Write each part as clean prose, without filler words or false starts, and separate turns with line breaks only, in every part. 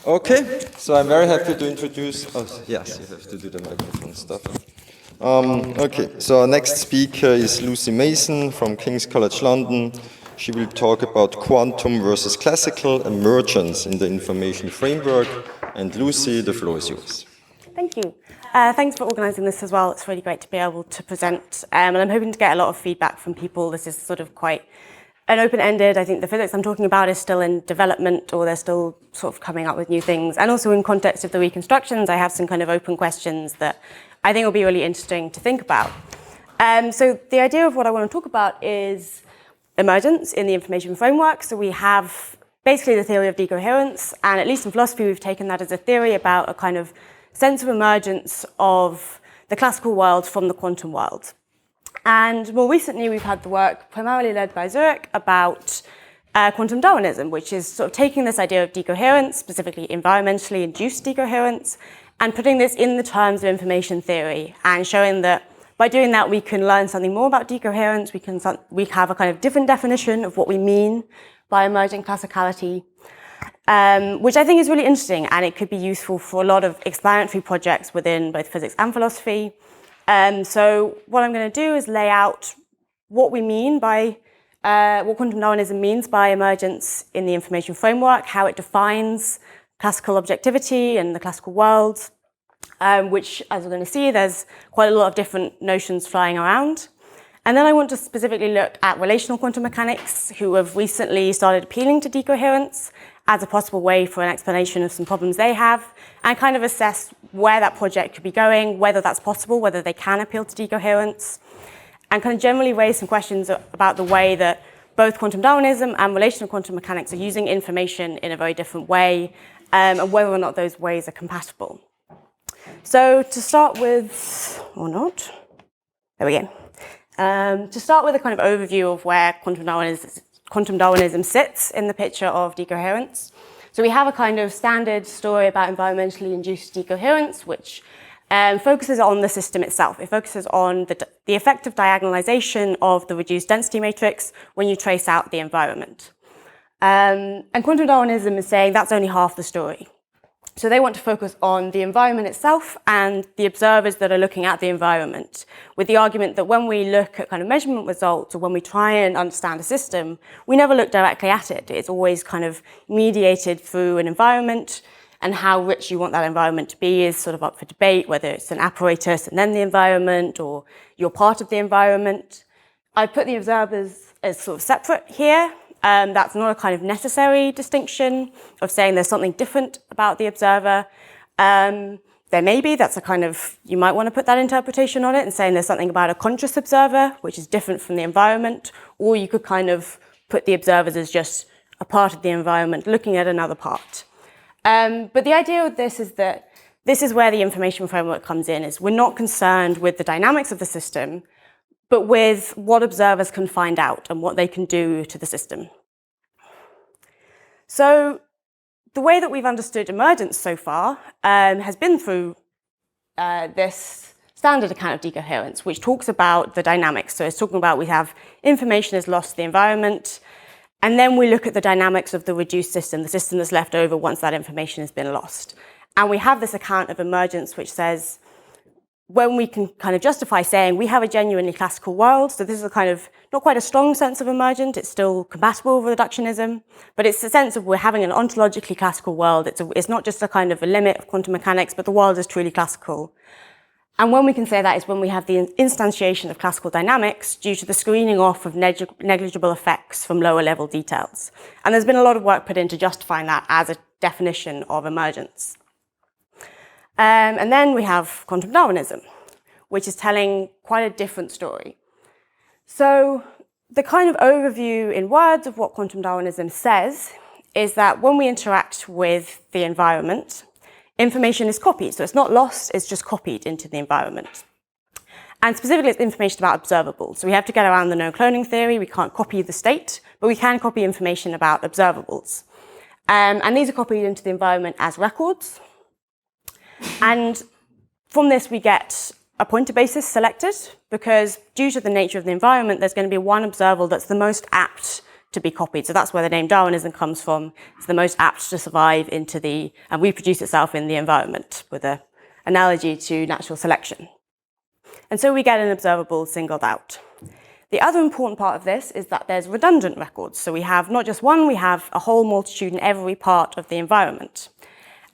Okay, so I'm very happy to introduce, oh yes, you have to do the microphone stuff. Okay, so our next speaker is Lucy Mason from King's College London. She will talk about quantum versus classical emergence in the information framework. And Lucy, the floor is yours.
Thank you. Thanks for organising this as well. It's really great to be able to present. And I'm hoping to get a lot of feedback from people. This is sort of quite an open-ended. I think the physics I'm talking about is still in development, or they're still sort of coming up with new things. And also in context of the reconstructions, I have some kind of open questions that I think will be really interesting to think about. So the idea of what I want to talk about is emergence in the information framework. So we have basically the theory of decoherence, and at least in philosophy, we've taken that as a theory about a kind of sense of emergence of the classical world from the quantum world. And more recently, we've had the work primarily led by Zurich about quantum Darwinism, which is sort of taking this idea of decoherence, specifically environmentally induced decoherence, and putting this in the terms of information theory and showing that by doing that, we can learn something more about decoherence. We have a kind of different definition of what we mean by emergent classicality, which I think is really interesting, and it could be useful for a lot of explanatory projects within both physics and philosophy. So what I'm going to do is lay out what we mean by, what quantum Darwinism means by emergence in the information framework, how it defines classical objectivity and the classical world, which, as we're going to see, there's quite a lot of different notions flying around. And then I want to specifically look at relational quantum mechanics, who have recently started appealing to decoherence as a possible way for an explanation of some problems they have, and kind of assess where that project could be going, whether that's possible, whether they can appeal to decoherence, and kind of generally raise some questions about the way that both quantum Darwinism and relational quantum mechanics are using information in a very different way, and whether or not those ways are compatible. So to start with, or not, there we go. To start with a kind of overview of where quantum Darwinism sits in the picture of decoherence. So we have a kind of standard story about environmentally induced decoherence, which focuses on the system itself. It focuses on the effect of diagonalization of the reduced density matrix when you trace out the environment. And quantum Darwinism is saying that's only half the story. So they want to focus on the environment itself and the observers that are looking at the environment, with the argument that when we look at kind of measurement results, or when we try and understand a system, we never look directly at it. It's always kind of mediated through an environment, and how rich you want that environment to be is sort of up for debate, whether it's an apparatus and then the environment, or you're part of the environment. I put the observers as sort of separate here. That's not a kind of necessary distinction of saying there's something different about the observer. There may be, that's a kind of, you might want to put that interpretation on it and saying there's something about a conscious observer, which is different from the environment, or you could kind of put the observers as just a part of the environment looking at another part. But the idea of this is that this is where the information framework comes in, is we're not concerned with the dynamics of the system, but with what observers can find out and what they can do to the system. So the way that we've understood emergence so far has been through this standard account of decoherence, which talks about the dynamics. So it's talking about we have information is lost to the environment, and then we look at the dynamics of the reduced system, the system that's left over once that information has been lost. And we have this account of emergence, which says, when we can kind of justify saying we have a genuinely classical world, so this is a kind of, not quite a strong sense of emergent, it's still compatible with reductionism, but it's a sense of we're having an ontologically classical world. It's not just a kind of a limit of quantum mechanics, but the world is truly classical. And when we can say that is when we have the instantiation of classical dynamics due to the screening off of negligible effects from lower level details. And there's been a lot of work put into justifying that as a definition of emergence. And then we have quantum Darwinism, which is telling quite a different story. So the kind of overview in words of what quantum Darwinism says is that when we interact with the environment, information is copied. So it's not lost, it's just copied into the environment. And specifically, it's information about observables. So we have to get around the no cloning theory. We can't copy the state, but we can copy information about observables. And these are copied into the environment as records. And from this, we get a pointer basis selected, because due to the nature of the environment, there's going to be one observable that's the most apt to be copied. So that's where the name Darwinism comes from. It's the most apt to survive into and reproduce itself in the environment, with an analogy to natural selection. And so we get an observable singled out. The other important part of this is that there's redundant records. So we have not just one, we have a whole multitude in every part of the environment.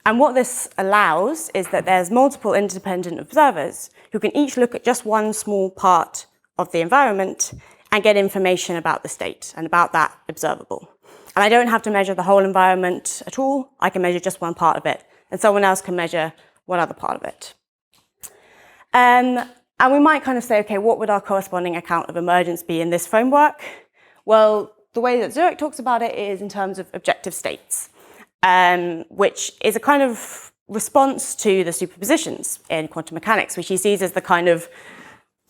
And what this allows is that there's multiple independent observers who can each look at just one small part of the environment and get information about the state and about that observable. And I don't have to measure the whole environment at all. I can measure just one part of it, and someone else can measure one other part of it. And we might kind of say, okay, what would our corresponding account of emergence be in this framework? Well, the way that Zurich talks about it is in terms of objective states, which is a kind of response to the superpositions in quantum mechanics, which he sees as the kind of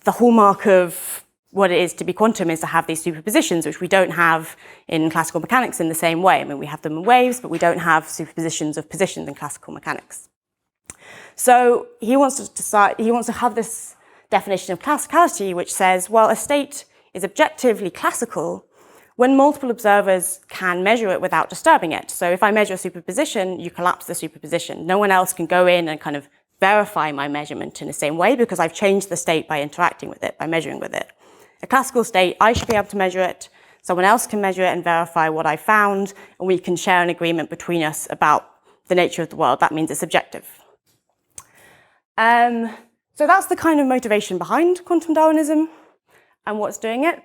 the hallmark of what it is to be quantum, is to have these superpositions, which we don't have in classical mechanics in the same way. I mean, we have them in waves, but we don't have superpositions of positions in classical mechanics. So he wants to have this definition of classicality, which says, well, a state is objectively classical when multiple observers can measure it without disturbing it. So if I measure a superposition, you collapse the superposition. No one else can go in and kind of verify my measurement in the same way, because I've changed the state by interacting with it, by measuring with it. A classical state, I should be able to measure it, someone else can measure it and verify what I found, and we can share an agreement between us about the nature of the world. That means it's objective. So that's the kind of motivation behind quantum Darwinism and what's doing it.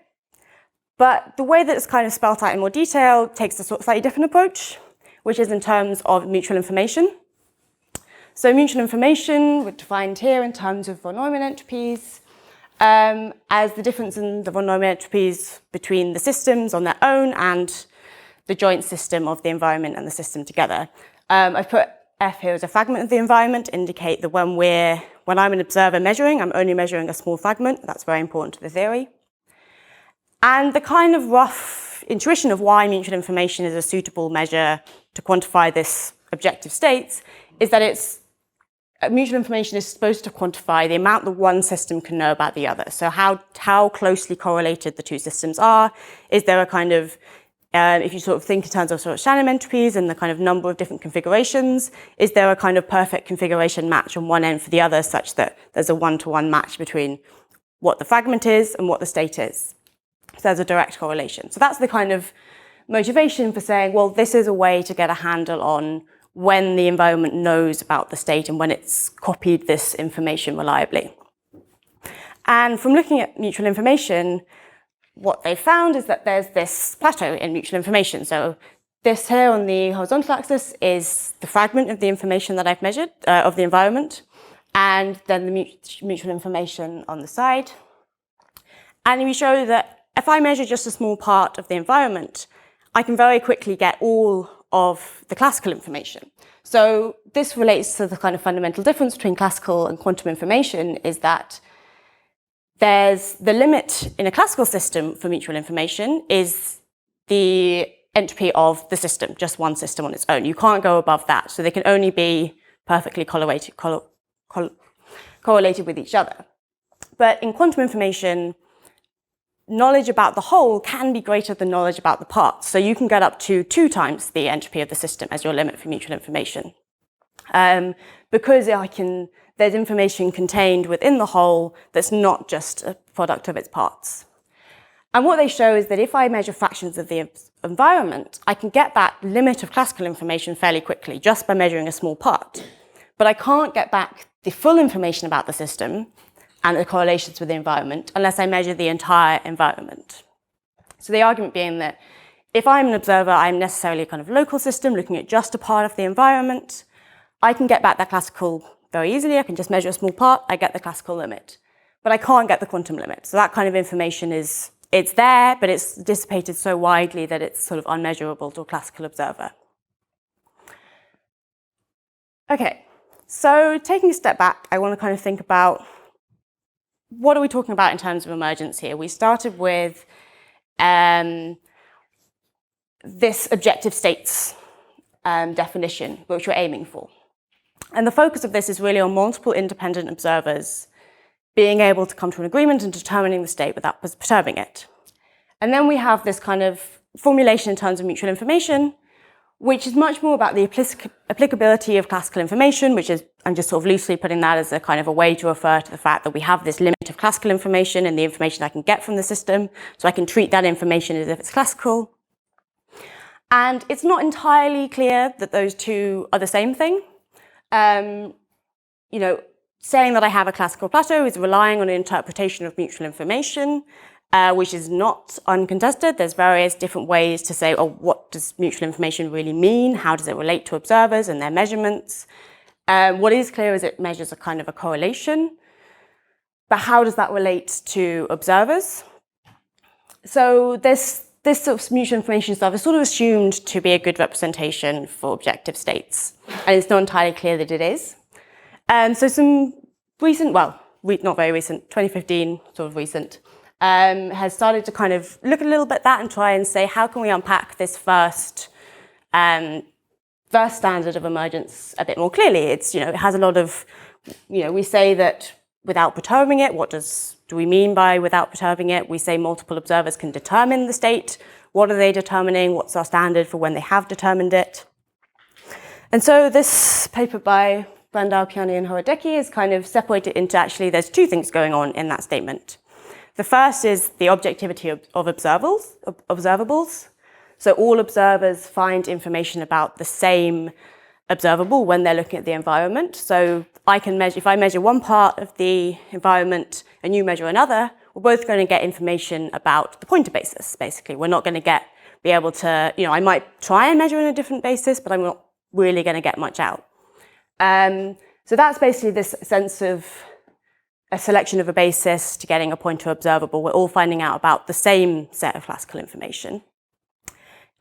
But the way that it's kind of spelt out in more detail takes a slightly different approach, which is in terms of mutual information. So mutual information, we're defined here in terms of von Neumann entropies, as the difference in the von Neumann entropies between the systems on their own and the joint system of the environment and the system together. I've put F here as a fragment of the environment, indicate that when I'm an observer measuring, I'm only measuring a small fragment. That's very important to the theory. And the kind of rough intuition of why mutual information is a suitable measure to quantify this objective states is that mutual information is supposed to quantify the amount that one system can know about the other. So how closely correlated the two systems are. Is there a kind of, if you sort of think in terms of sort of Shannon entropies and the kind of number of different configurations, is there a kind of perfect configuration match on one end for the other, such that there's a one-to-one match between what the fragment is and what the state is? So there's a direct correlation. So that's the kind of motivation for saying, well, this is a way to get a handle on when the environment knows about the state and when it's copied this information reliably. And from looking at mutual information, what they found is that there's this plateau in mutual information. So this here on the horizontal axis is the fragment of the information that I've measured, of the environment, and then the mutual information on the side. And we show that if I measure just a small part of the environment, I can very quickly get all of the classical information. So this relates to the kind of fundamental difference between classical and quantum information, is that there's the limit in a classical system for mutual information is the entropy of the system, just one system on its own. You can't go above that. So they can only be perfectly correlated with each other. But in quantum information, knowledge about the whole can be greater than knowledge about the parts. So you can get up to 2 times the entropy of the system as your limit for mutual information. Because there's information contained within the whole that's not just a product of its parts. And what they show is that if I measure fractions of the environment, I can get that limit of classical information fairly quickly just by measuring a small part. But I can't get back the full information about the system and the correlations with the environment unless I measure the entire environment. So the argument being that if I'm an observer, I'm necessarily a kind of local system looking at just a part of the environment. I can get back that classical very easily. I can just measure a small part, I get the classical limit. But I can't get the quantum limit. So that kind of information it's there, but it's dissipated so widely that it's sort of unmeasurable to a classical observer. Okay, so taking a step back, I want to kind of think about what are we talking about in terms of emergence here? We started with this objective states definition, which we're aiming for. And the focus of this is really on multiple independent observers being able to come to an agreement and determining the state without perturbing it. And then we have this kind of formulation in terms of mutual information, which is much more about the applicability of classical information, which is, I'm just sort of loosely putting that as a kind of a way to refer to the fact that we have this limit of classical information and the information I can get from the system, so I can treat that information as if it's classical. And it's not entirely clear that those two are the same thing. You know, saying that I have a classical plateau is relying on an interpretation of mutual information, which is not uncontested. There's various different ways to say, oh, what does mutual information really mean? How does it relate to observers and their measurements? What is clear is it measures a kind of a correlation. But how does that relate to observers? So this sort of mutual information stuff is sort of assumed to be a good representation for objective states. And it's not entirely clear that it is. So some recent, well, not very recent, 2015, sort of recent, has started to kind of look a little bit at that and try and say, how can we unpack this first standard of emergence a bit more clearly? It's, you know, it has a lot of, you know, we say that without perturbing it, what do we mean by without perturbing it? We say multiple observers can determine the state. What are they determining? What's our standard for when they have determined it? And so this paper by Brandau, Piani, and Horodecki is kind of separated into, actually, there's two things going on in that statement. The first is the objectivity of observables. So all observers find information about the same observable when they're looking at the environment. So I can measure, if I measure one part of the environment and you measure another, we're both going to get information about the pointer basis, basically. We're not going to be able to, you know, I might try and measure on a different basis, but I'm not really going to get much out. So that's basically this sense of a selection of a basis to getting a pointer observable. We're all finding out about the same set of classical information.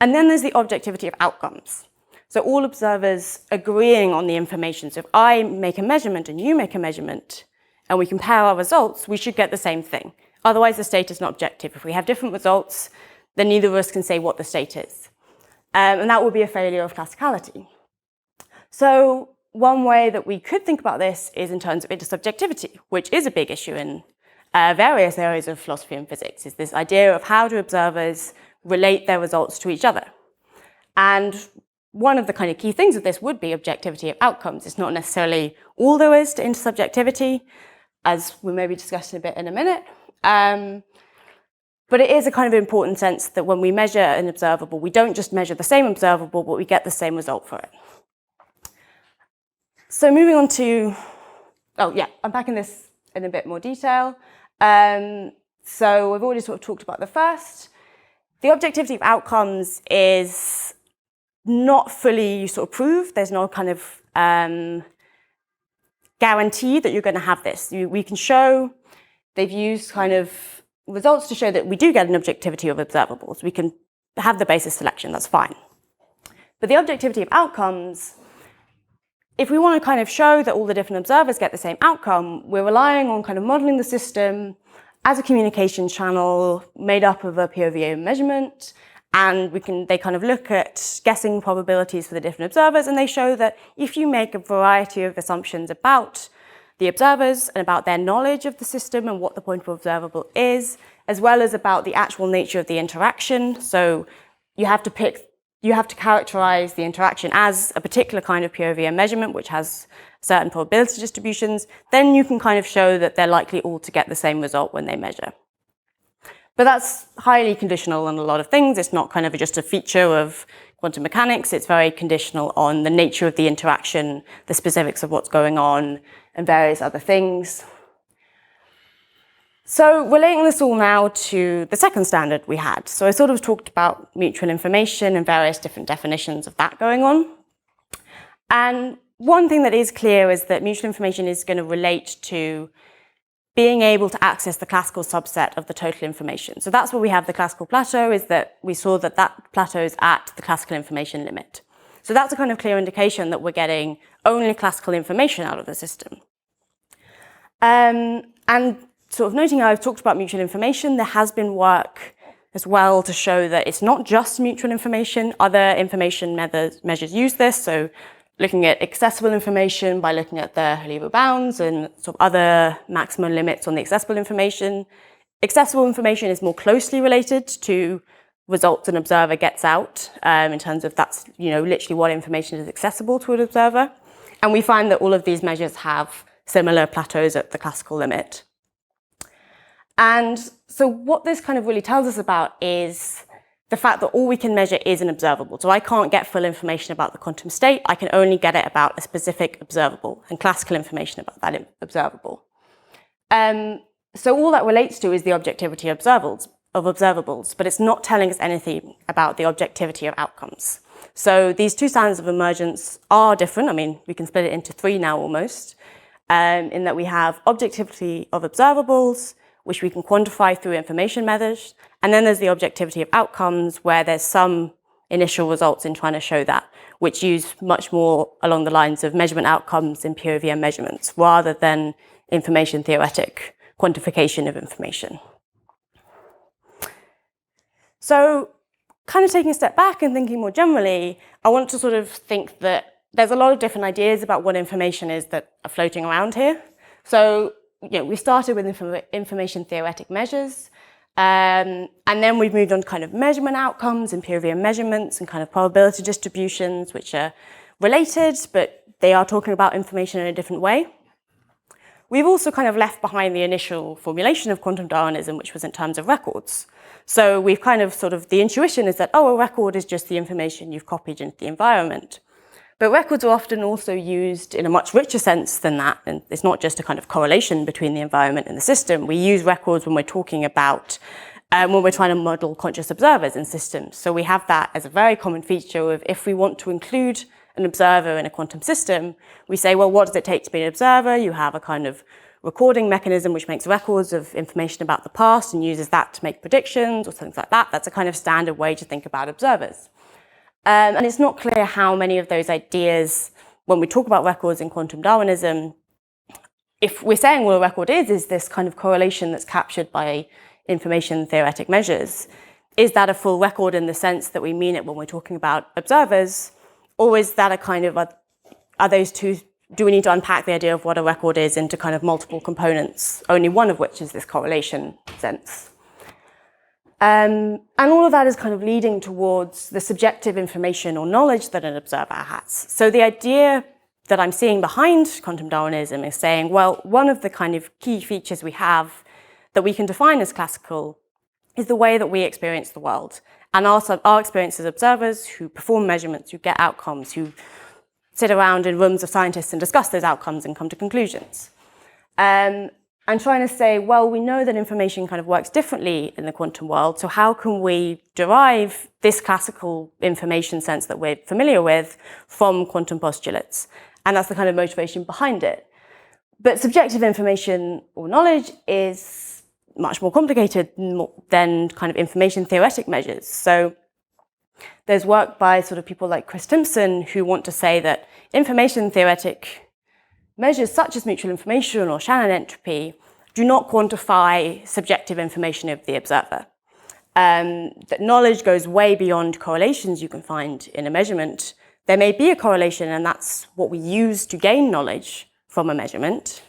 And then there's the objectivity of outcomes. So all observers agreeing on the information. So if I make a measurement and you make a measurement and we compare our results, we should get the same thing. Otherwise, the state is not objective. If we have different results, then neither of us can say what the state is. And that would be a failure of classicality. So one way that we could think about this is in terms of intersubjectivity, which is a big issue in various areas of philosophy and physics, is this idea of how do observers relate their results to each other. And one of the kind of key things of this would be objectivity of outcomes. It's not necessarily all there is to intersubjectivity, as we may be discussing a bit in a minute. But it is a kind of important sense that when we measure an observable, we don't just measure the same observable, but we get the same result for it. So moving on to, unpacking this in a bit more detail. So we've already sort of talked about the first. The objectivity of outcomes is not fully sort of proved. There's no kind of guarantee that you're going to have this. We can show, they've used kind of results to show that we do get an objectivity of observables. We can have the basis selection, that's fine. But the objectivity of outcomes, if we want to kind of show that all the different observers get the same outcome, we're relying on kind of modeling the system as a communication channel made up of a POV measurement, and they kind of look at guessing probabilities for the different observers, and they show that if you make a variety of assumptions about the observers and about their knowledge of the system and what the point of observable is, as well as about the actual nature of the interaction. So you have to characterize the interaction as a particular kind of POV measurement, which has certain probability distributions. Then you can kind of show that they're likely all to get the same result when they measure. But that's highly conditional on a lot of things. It's not kind of just a feature of quantum mechanics. It's very conditional on the nature of the interaction, the specifics of what's going on, and various other things. So relating this all now to the second standard we had. So I sort of talked about mutual information and various different definitions of that going on. And one thing that is clear is that mutual information is going to relate to being able to access the classical subset of the total information. So that's where we have the classical plateau, is that we saw that that plateau is at the classical information limit. So that's a kind of clear indication that we're getting only classical information out of the system. And sort of noting how I've talked about mutual information, there has been work as well to show that it's not just mutual information. Other information measures use this. So looking at accessible information by looking at the Hollywood bounds and sort of other maximum limits on the accessible information. Accessible information is more closely related to results an observer gets out, in terms of that's literally what information is accessible to an observer. And we find that all of these measures have similar plateaus at the classical limit. And so what this kind of really tells us about is the fact that all we can measure is an observable. So I can't get full information about the quantum state. I can only get it about a specific observable and classical information about that observable. So all that relates to is the objectivity of observables, but it's not telling us anything about the objectivity of outcomes. So these two standards of emergence are different. I mean, we can split it into three now almost, in that we have objectivity of observables, which we can quantify through information methods. And then there's the objectivity of outcomes, where there's some initial results in trying to show that, which use much more along the lines of measurement outcomes in pure VM measurements, rather than information theoretic quantification of information. So kind of taking a step back and thinking more generally, I want to sort of think that there's a lot of different ideas about what information is that are floating around here. So we started with information theoretic measures, and then we've moved on to kind of measurement outcomes and pure VM measurements and kind of probability distributions, which are related, but they are talking about information in a different way. We've also kind of left behind the initial formulation of quantum Darwinism, which was in terms of records. So we've kind of the intuition is that, oh, a record is just the information you've copied into the environment. But records are often also used in a much richer sense than that. And it's not just a kind of correlation between the environment and the system. We use records when we're talking about, when we're trying to model conscious observers in systems. So we have that as a very common feature of if we want to include an observer in a quantum system, we say, well, what does it take to be an observer? You have a kind of recording mechanism which makes records of information about the past and uses that to make predictions or things like that. That's a kind of standard way to think about observers. And it's not clear how many of those ideas, when we talk about records in quantum Darwinism, if we're saying what a record is this kind of correlation that's captured by information theoretic measures, is that a full record in the sense that we mean it when we're talking about observers? Or is that a kind of, are those two, do we need to unpack the idea of what a record is into kind of multiple components, only one of which is this correlation sense? And all of that is kind of leading towards the subjective information or knowledge that an observer has. So the idea that I'm seeing behind quantum Darwinism is saying, well, one of the kind of key features we have that we can define as classical is the way that we experience the world. And also our experience as observers who perform measurements, who get outcomes, who sit around in rooms of scientists and discuss those outcomes and come to conclusions. And trying to say, well, we know that information kind of works differently in the quantum world, so how can we derive this classical information sense that we're familiar with from quantum postulates? And that's the kind of motivation behind it. But subjective information or knowledge is much more complicated than kind of information theoretic measures. So there's work by people like Chris Timpson who want to say that information theoretic measures such as mutual information or Shannon entropy do not quantify subjective information of the observer. That knowledge goes way beyond correlations you can find in a measurement. There may be a correlation, and that's what we use to gain knowledge from a measurement,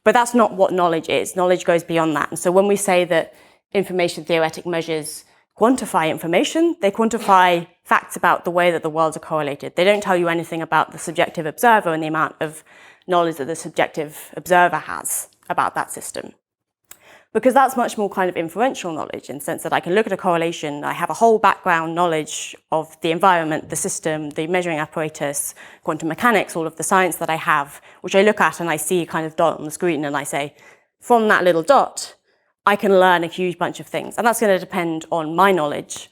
but that's not what knowledge is. Knowledge goes beyond that. And so when we say that information theoretic measures quantify information, they quantify facts about the way that the worlds are correlated. They don't tell you anything about the subjective observer and the amount of knowledge that the subjective observer has about that system. Because that's much more kind of inferential knowledge in the sense that I can look at a correlation, I have a whole background knowledge of the environment, the system, the measuring apparatus, quantum mechanics, all of the science that I have, which I look at and I see a kind of dot on the screen and I say, from that little dot, I can learn a huge bunch of things. And that's going to depend on my knowledge.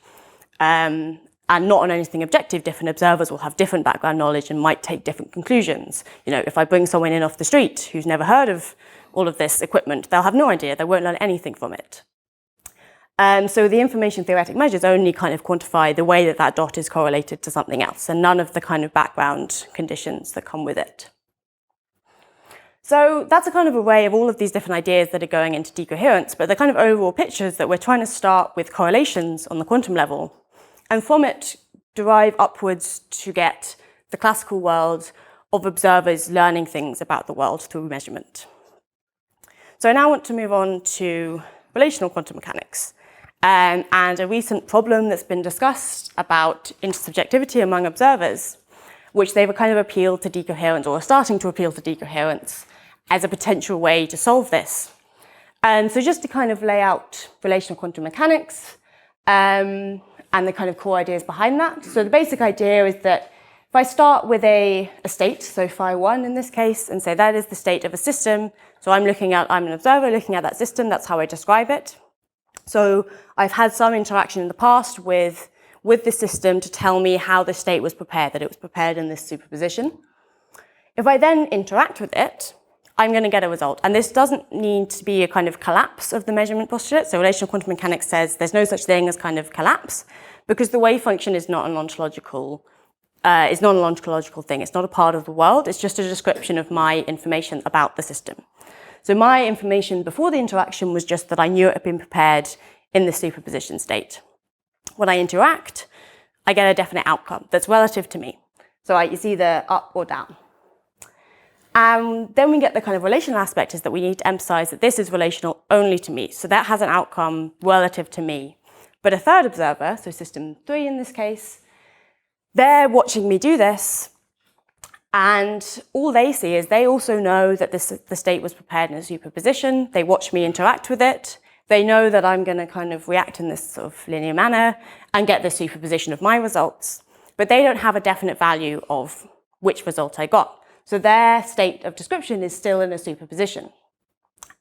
And not on anything objective. Different observers will have different background knowledge and might take different conclusions. If I bring someone in off the street who's never heard of all of this equipment, they'll have no idea. They won't learn anything from it. So the information theoretic measures only kind of quantify the way that that dot is correlated to something else, and none of the kind of background conditions that come with it. So that's a kind of array of all of these different ideas that are going into decoherence, but the kind of overall picture is that we're trying to start with correlations on the quantum level, and from it derive upwards to get the classical world of observers learning things about the world through measurement. So I now want to move on to relational quantum mechanics. and a recent problem that's been discussed about intersubjectivity among observers, which they've kind of appealed to decoherence, or are starting to appeal to decoherence, as a potential way to solve this. And so just to kind of lay out relational quantum mechanics and the kind of core ideas behind that. So the basic idea is that if I start with a state, so phi1 in this case, and say that is the state of a system, so I'm an observer looking at that system, that's how I describe it. So I've had some interaction in the past with the system to tell me how the state was prepared, that it was prepared in this superposition. If I then interact with it, I'm going to get a result. And this doesn't need to be a kind of collapse of the measurement postulate. So relational quantum mechanics says there's no such thing as kind of collapse, because the wave function is not an ontological thing. It's not a part of the world. It's just a description of my information about the system. So my information before the interaction was just that I knew it had been prepared in the superposition state. When I interact, I get a definite outcome that's relative to me. So it's either up or down. And then we get the kind of relational aspect, is that we need to emphasize that this is relational only to me. So that has an outcome relative to me. But a third observer, so system 3 in this case, they're watching me do this, and all they see is they also know that the state was prepared in a superposition. They watch me interact with it. They know that I'm going to kind of react in this sort of linear manner and get the superposition of my results. But they don't have a definite value of which result I got. So their state of description is still in a superposition.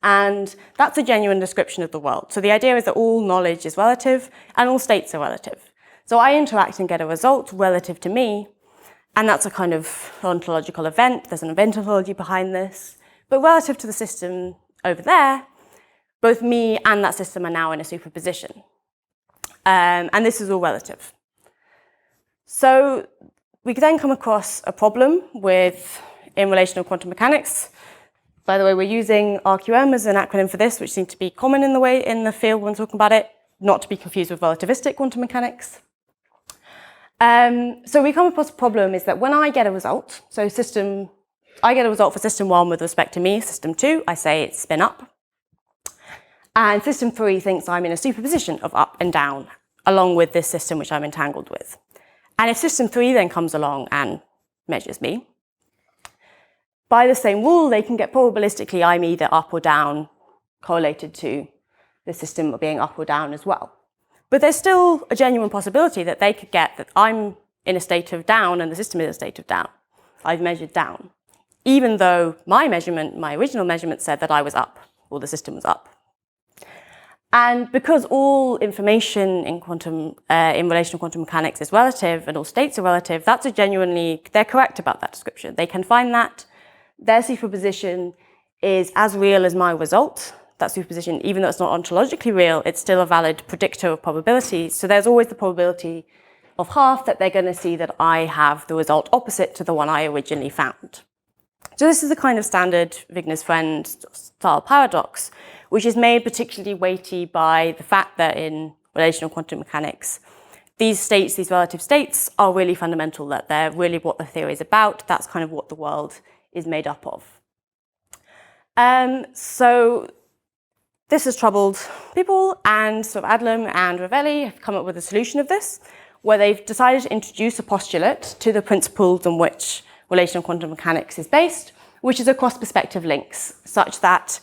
And that's a genuine description of the world. So the idea is that all knowledge is relative and all states are relative. So I interact and get a result relative to me, and that's a kind of ontological event. There's an event ontology behind this. But relative to the system over there, both me and that system are now in a superposition. And this is all relative. So we could then come across a problem in relational quantum mechanics. By the way, we're using RQM as an acronym for this, which seems to be common in the field when talking about it, not to be confused with relativistic quantum mechanics. So we come across a problem is that when I get a result, I get a result for system 1 with respect to me, system 2, I say it's spin up. And system 3 thinks I'm in a superposition of up and down, along with this system which I'm entangled with. And if system 3 then comes along and measures me, by the same rule, they can get probabilistically I'm either up or down correlated to the system being up or down as well. But there's still a genuine possibility that they could get that I'm in a state of down and the system is in a state of down. I've measured down, even though my original measurement said that I was up, or the system was up. And because all information in relational quantum mechanics is relative and all states are relative, they're correct about that description. They can find that their superposition is as real as my result. That superposition, even though it's not ontologically real, it's still a valid predictor of probability. So there's always the probability of half that they're going to see that I have the result opposite to the one I originally found. So this is a kind of standard Wigner's friend style paradox, which is made particularly weighty by the fact that in relational quantum mechanics, these relative states, are really fundamental, that they're really what the theory is about. That's kind of what the world is made up of. So this has troubled people, and sort of Adlam and Ravelli have come up with a solution of this, where they've decided to introduce a postulate to the principles on which relational quantum mechanics is based, which is across perspective links, such that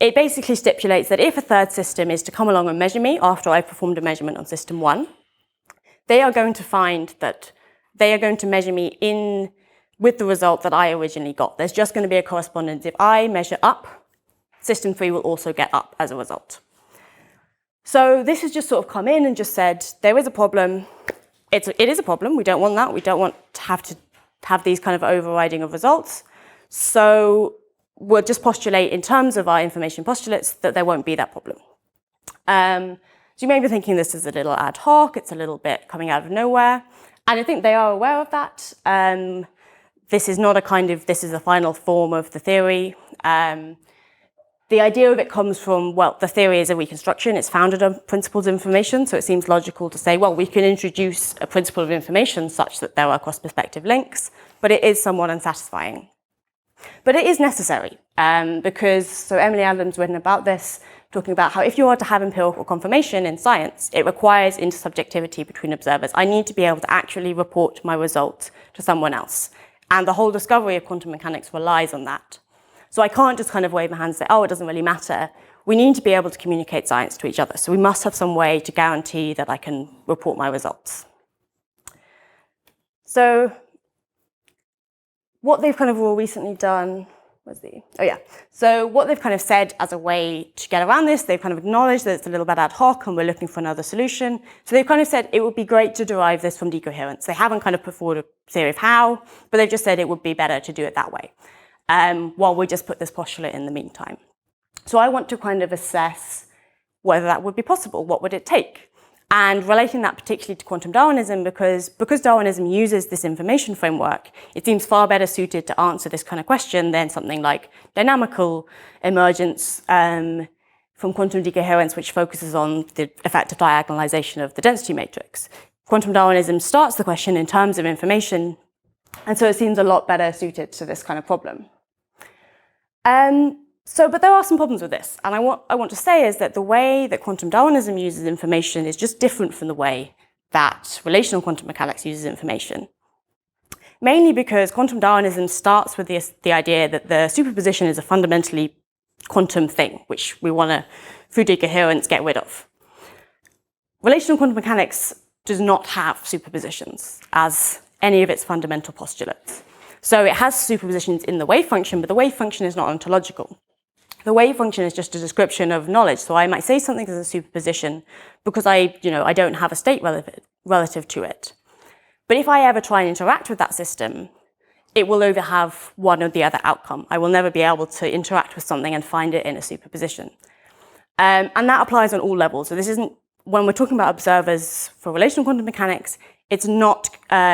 it basically stipulates that if a third system is to come along and measure me after I've performed a measurement on system 1, they are going to find that they are going to measure me with the result that I originally got. There's just going to be a correspondence. If I measure up, system 3 will also get up as a result. So this has just sort of come in and just said, there is a problem. It is a problem. We don't want that. We don't want to have these kind of overriding of results. So we'll just postulate in terms of our information postulates that there won't be that problem. So you may be thinking this is a little ad hoc. It's a little bit coming out of nowhere. And I think they are aware of that. This is not this is the final form of the theory. The idea of it comes from, the theory is a reconstruction. It's founded on principles of information. So it seems logical to say, we can introduce a principle of information such that there are cross-perspective links, but it is somewhat unsatisfying. But it is necessary because, so Emily Adlam's written about this, talking about how if you are to have empirical confirmation in science, it requires intersubjectivity between observers. I need to be able to actually report my result to someone else. And the whole discovery of quantum mechanics relies on that. So I can't just kind of wave my hands and say, oh, it doesn't really matter. We need to be able to communicate science to each other. So we must have some way to guarantee that I can report my results. So what they've kind of all recently done, so what they've kind of said as a way to get around this, they've kind of acknowledged that it's a little bit ad hoc and we're looking for another solution. So they've kind of said it would be great to derive this from decoherence. They haven't kind of put forward a theory of how, but they've just said it would be better to do it that way, while we just put this postulate in the meantime. So I want to kind of assess whether that would be possible. What would it take? And relating that particularly to quantum Darwinism, because Darwinism uses this information framework, it seems far better suited to answer this kind of question than something like dynamical emergence from quantum decoherence, which focuses on the effect of diagonalization of the density matrix. Quantum Darwinism starts the question in terms of information, and so it seems a lot better suited to this kind of problem. But there are some problems with this, and what I want to say is that the way that quantum Darwinism uses information is just different from the way that relational quantum mechanics uses information. Mainly because quantum Darwinism starts with the idea that the superposition is a fundamentally quantum thing, which we want to, through decoherence, get rid of. Relational quantum mechanics does not have superpositions as any of its fundamental postulates. So it has superpositions in the wave function, but the wave function is not ontological. The wave function is just a description of knowledge. So I might say something is a superposition because I don't have a state relative to it. But if I ever try and interact with that system, it will either have one or the other outcome. I will never be able to interact with something and find it in a superposition. And that applies on all levels. So this isn't, when we're talking about observers for relational quantum mechanics, it's not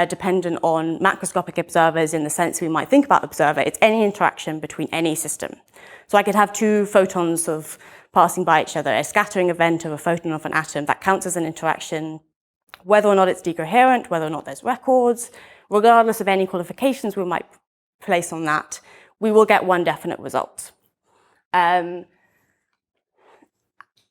dependent on macroscopic observers in the sense we might think about observer. It's any interaction between any system. So I could have two photons of passing by each other, a scattering event of a photon of an atom, that counts as an interaction, whether or not it's decoherent, whether or not there's records, regardless of any qualifications we might place on that, we will get one definite result. And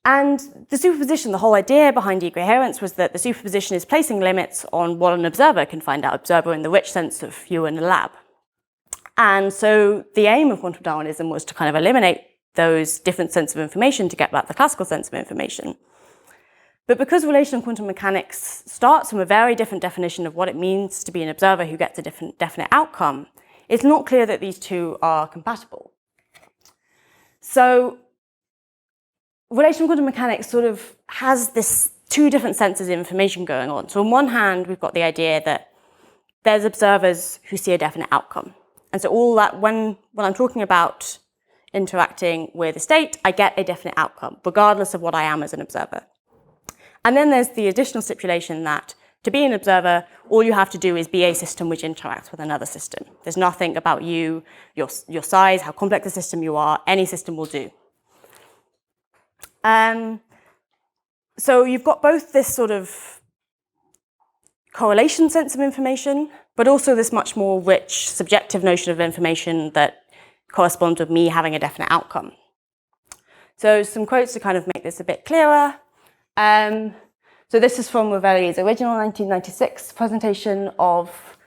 the superposition, the whole idea behind decoherence was that the superposition is placing limits on what an observer can find out, observer in the rich sense of you in a lab. And so the aim of quantum Darwinism was to kind of eliminate those different sets of information to get back the classical sense of information. But because relational quantum mechanics starts from a very different definition of what it means to be an observer who gets a different definite outcome, it's not clear that these two are compatible. So relational quantum mechanics sort of has this two different senses of information going on. So on one hand, we've got the idea that there's observers who see a definite outcome. And so all that, when I'm talking about interacting with a state, I get a definite outcome, regardless of what I am as an observer. And then there's the additional stipulation that to be an observer, all you have to do is be a system which interacts with another system. There's nothing about you, your size, how complex a system you are, any system will do. So you've got both this sort of correlation sense of information, but also this much more rich subjective notion of information that corresponds with me having a definite outcome. So some quotes to kind of make this a bit clearer. So this is from Rovelli's original 1996 presentation of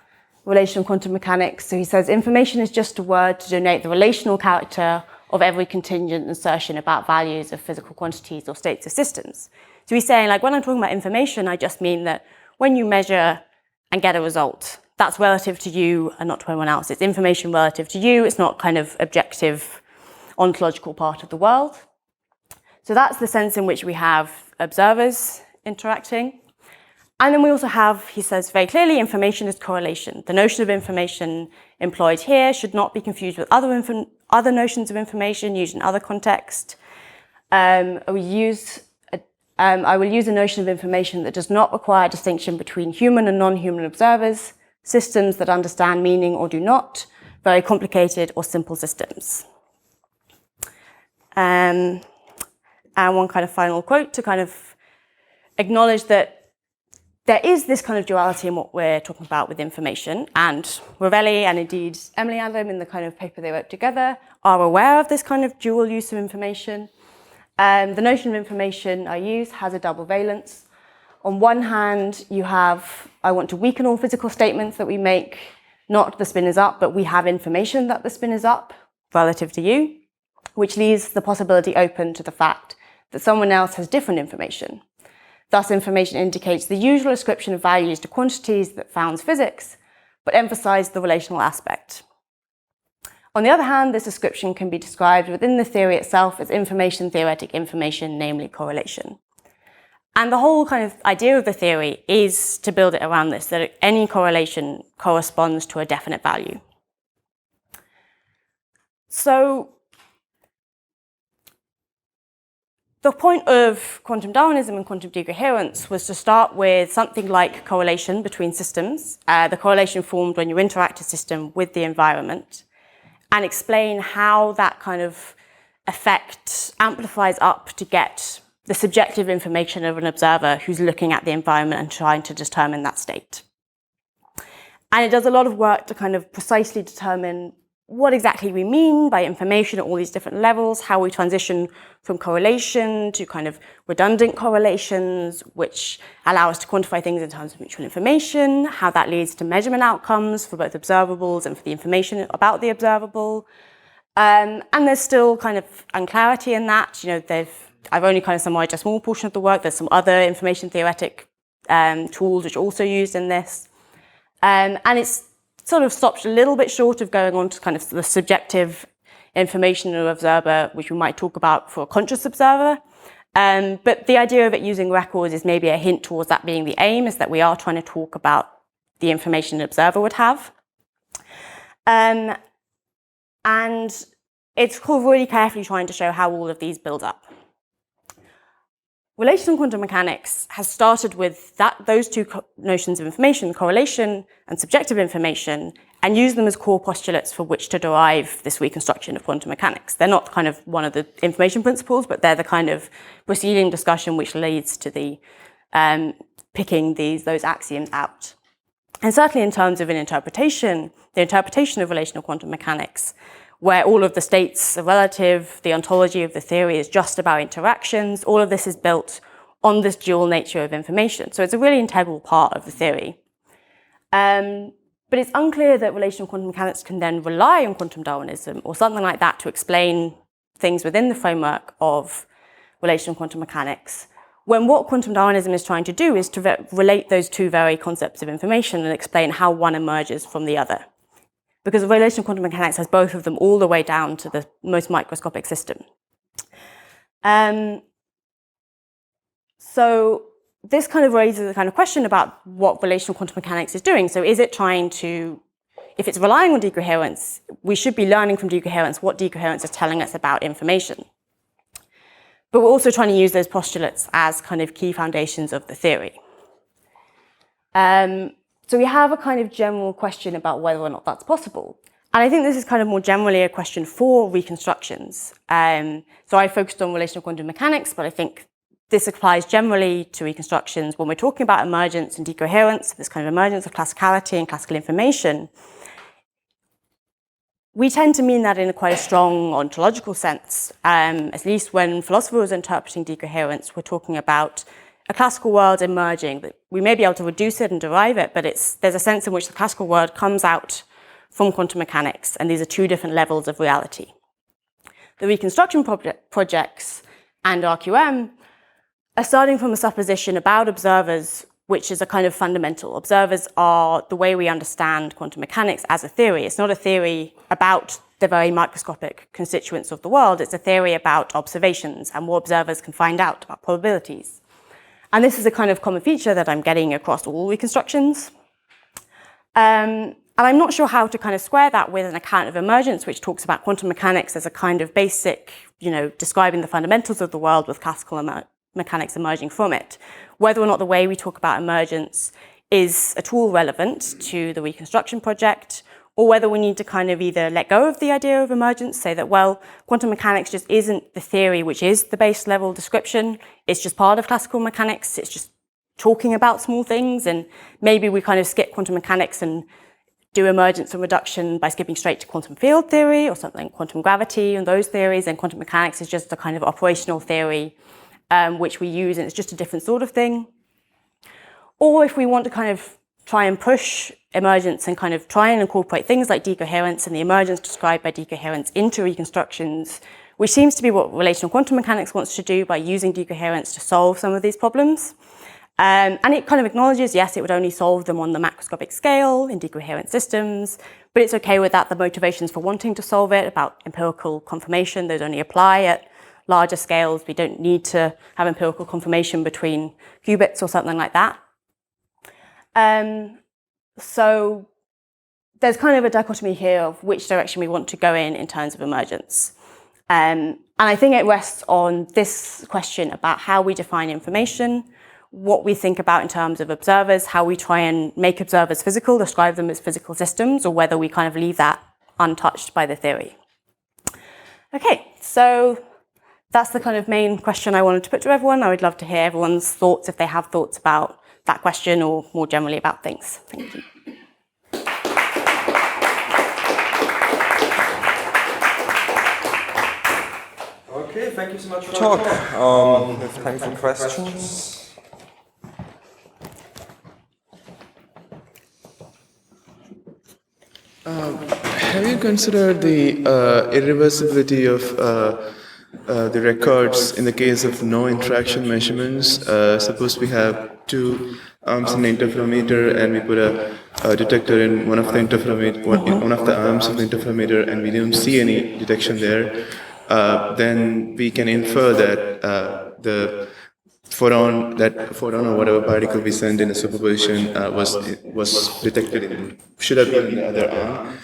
relational quantum mechanics. So he says, information is just a word to denote the relational character of every contingent assertion about values of physical quantities or states of systems. So he's saying, like, when I'm talking about information, I just mean that when you measure and get a result, that's relative to you and not to anyone else. It's information relative to you. It's not kind of objective, ontological part of the world. So that's the sense in which we have observers interacting. And then we also have, he says very clearly, information is correlation. The notion of information employed here should not be confused with other notions of information used in other contexts. I will use a notion of information that does not require distinction between human and non-human observers, systems that understand meaning or do not, very complicated or simple systems. And one kind of final quote to kind of acknowledge that there is this kind of duality in what we're talking about with information, and Rovelli and indeed Emily Adam in the kind of paper they wrote together are aware of this kind of dual use of information. The notion of information I use has a double valence. On one hand, you have, I want to weaken all physical statements that we make, not the spin is up, but we have information that the spin is up relative to you, which leaves the possibility open to the fact that someone else has different information. Thus, information indicates the usual ascription of values to quantities that founds physics, but emphasize the relational aspect. On the other hand, this ascription can be described within the theory itself as information theoretic information, namely correlation. And the whole kind of idea of the theory is to build it around this, that any correlation corresponds to a definite value. So the point of quantum Darwinism and quantum decoherence was to start with something like correlation between systems, the correlation formed when you interact a system with the environment, and explain how that kind of effect amplifies up to get the subjective information of an observer who's looking at the environment and trying to determine that state. And it does a lot of work to kind of precisely determine what exactly we mean by information at all these different levels, how we transition from correlation to kind of redundant correlations, which allow us to quantify things in terms of mutual information, how that leads to measurement outcomes for both observables and for the information about the observable. And there's still kind of unclarity in that. I've only kind of summarized a small portion of the work. There's some other information theoretic tools which are also used in this. And it's sort of stopped a little bit short of going on to kind of the subjective information of an observer, which we might talk about for a conscious observer. But the idea of it using records is maybe a hint towards that being the aim, is that we are trying to talk about the information an observer would have. And it's really carefully trying to show how all of these build up. Relational quantum mechanics has started with those two notions of information, correlation and subjective information, and used them as core postulates for which to derive this reconstruction of quantum mechanics. They're not kind of one of the information principles, but they're the kind of preceding discussion which leads to the picking those axioms out. And certainly in terms of an interpretation, the interpretation of relational quantum mechanics, where all of the states are relative, the ontology of the theory is just about interactions, all of this is built on this dual nature of information. So it's a really integral part of the theory. But it's unclear that relational quantum mechanics can then rely on quantum Darwinism or something like that to explain things within the framework of relational quantum mechanics, when what quantum Darwinism is trying to do is to relate those two very concepts of information and explain how one emerges from the other. Because relational quantum mechanics has both of them all the way down to the most microscopic system. So this kind of raises a kind of question about what relational quantum mechanics is doing. So is it trying to, if it's relying on decoherence, we should be learning from decoherence what decoherence is telling us about information. But we're also trying to use those postulates as kind of key foundations of the theory. So we have a kind of general question about whether or not that's possible. And I think this is kind of more generally a question for reconstructions. So I focused on relational quantum mechanics, but I think this applies generally to reconstructions when we're talking about emergence and decoherence, this kind of emergence of classicality and classical information. We tend to mean that in quite a strong ontological sense. At least when philosophers are interpreting decoherence, we're talking about a classical world emerging. We may be able to reduce it and derive it, but there's a sense in which the classical world comes out from quantum mechanics, and these are two different levels of reality. The reconstruction projects and RQM are starting from a supposition about observers, which is a kind of fundamental. Observers are the way we understand quantum mechanics as a theory. It's not a theory about the very microscopic constituents of the world. It's a theory about observations and what observers can find out about probabilities. And this is a kind of common feature that I'm getting across all reconstructions. And I'm not sure how to kind of square that with an account of emergence, which talks about quantum mechanics as a kind of basic, describing the fundamentals of the world with classical mechanics emerging from it. Whether or not the way we talk about emergence is at all relevant to the reconstruction project, or whether we need to kind of either let go of the idea of emergence, say that, well, quantum mechanics just isn't the theory which is the base level description, it's just part of classical mechanics, it's just talking about small things, and maybe we kind of skip quantum mechanics and do emergence and reduction by skipping straight to quantum field theory or something, quantum gravity and those theories, and quantum mechanics is just a kind of operational theory which we use, and it's just a different sort of thing. Or if we want to kind of try and push emergence and kind of try and incorporate things like decoherence and the emergence described by decoherence into reconstructions, which seems to be what relational quantum mechanics wants to do by using decoherence to solve some of these problems. And it kind of acknowledges, yes, it would only solve them on the macroscopic scale in decoherent systems, but it's okay with that. The motivations for wanting to solve it about empirical confirmation, those only apply at larger scales. We don't need to have empirical confirmation between qubits or something like that. So there's kind of a dichotomy here of which direction we want to go in terms of emergence. And I think it rests on this question about how we define information, what we think about in terms of observers, how we try and make observers physical, describe them as physical systems, or whether we kind of leave that untouched by the theory. Okay, so that's the kind of main question I wanted to put to everyone. I would love to hear everyone's thoughts if they have thoughts about that question or more generally about things. Thank you.
Okay, thank you so much for the talk. We have time for questions.
Have you considered the irreversibility of the records in the case of no interaction measurements? Suppose we have two arms in the interferometer and we put a detector in one of the interferometer, one of the arms of the interferometer, and we don't see any detection there. Then we can infer that the photon or whatever particle we send in a superposition was detected should have been in the other arm.